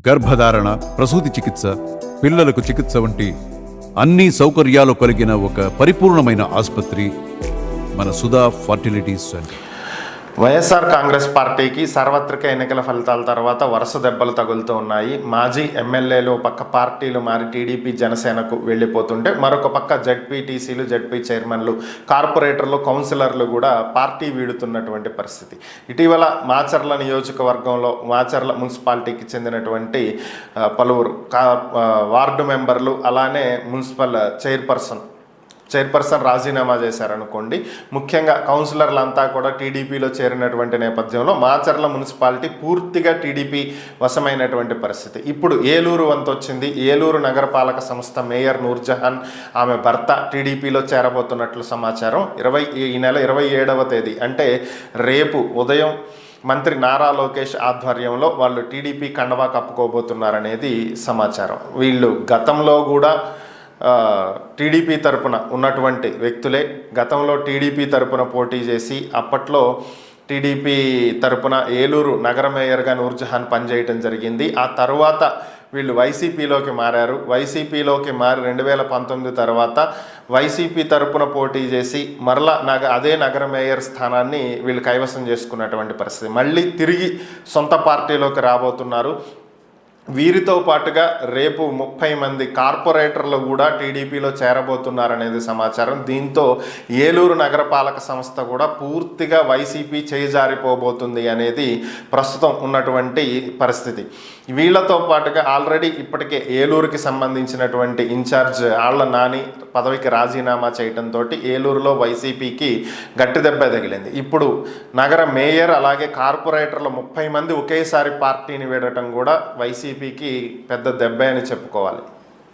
గర్భధారణ, ప్రసూతి చికిత్స, పిల్లలకు చికిత్స వంటి అన్ని సౌకర్యాలు కలిగిన ఒక పరిపూర్ణమైన ఆసుపత్రి మన సుధా ఫర్టిలిటీ సెంటర్. వైఎస్ఆర్ కాంగ్రెస్ పార్టీకి సార్వత్రిక ఎన్నికల ఫలితాల తర్వాత వరుస దెబ్బలు తగులుతూ ఉన్నాయి. మాజీ ఎమ్మెల్యేలు పక్క పార్టీలు మారి టీడీపీ జనసేనకు వెళ్ళిపోతుంటే, మరొక పక్క జడ్పీటీసీలు, జడ్పీ చైర్మన్లు, కార్పొరేటర్లు, కౌన్సిలర్లు కూడా పార్టీ వీడుతున్నటువంటి పరిస్థితి. ఇటీవల మాచర్ల నియోజకవర్గంలో మాచర్ల మున్సిపాలిటీకి చెందినటువంటి పలువురు వార్డు మెంబర్లు, అలానే మున్సిపల్ చైర్పర్సన్ రాజీనామా చేశారనుకోండి. ముఖ్యంగా కౌన్సిలర్లంతా కూడా టీడీపీలో చేరినటువంటి నేపథ్యంలో మాచర్ల మున్సిపాలిటీ పూర్తిగా టీడీపీ వశమైనటువంటి పరిస్థితి. ఇప్పుడు ఏలూరు వంతు వచ్చింది. ఏలూరు నగరపాలక సంస్థ మేయర్ నూర్జహాన్, ఆమె భర్త టీడీపీలో చేరబోతున్నట్లు సమాచారం. ఈ నెల 27వ తేదీ అంటే రేపు ఉదయం మంత్రి నారా లోకేష్ ఆధ్వర్యంలో వాళ్ళు టీడీపీ కండవా కప్పుకోబోతున్నారనేది సమాచారం. వీళ్ళు గతంలో కూడా టీడీపీ తరపున ఉన్నటువంటి వ్యక్తులే. గతంలో టీడీపీ తరపున పోటీ చేసి అప్పట్లో టీడీపీ తరపున ఏలూరు నగర మేయర్గా నూర్జహాన్ పనిచేయటం జరిగింది. ఆ తర్వాత వీళ్ళు వైసీపీలోకి మారారు. వైసీపీలోకి మారి 2019 తర్వాత వైసీపీ తరపున పోటీ చేసి మరలా అదే నగర మేయర్ స్థానాన్ని వీళ్ళు కైవసం చేసుకున్నటువంటి పరిస్థితి. మళ్ళీ తిరిగి సొంత పార్టీలోకి రాబోతున్నారు. వీరితో పాటుగా రేపు 30 మంది కార్పొరేటర్లు కూడా టీడీపీలో చేరబోతున్నారనేది సమాచారం. దీంతో ఏలూరు నగరపాలక సంస్థ కూడా పూర్తిగా వైసీపీ చేజారిపోబోతుంది అనేది ప్రస్తుతం ఉన్నటువంటి పరిస్థితి. వీళ్లతో పాటుగా ఆల్రెడీ ఇప్పటికే ఏలూరుకి సంబంధించినటువంటి ఇన్ఛార్జ్ ఆళ్ల నాని పదవికి రాజీనామా చేయడంతో ఏలూరులో వైసీపీకి గట్టి దెబ్బ తగిలింది. ఇప్పుడు నగర మేయర్ అలాగే కార్పొరేటర్లు 30 మంది ఒకేసారి పార్టీని వీడటం కూడా వైసీపీకి పెద్ద దెబ్బ అని చెప్పుకోవాలి.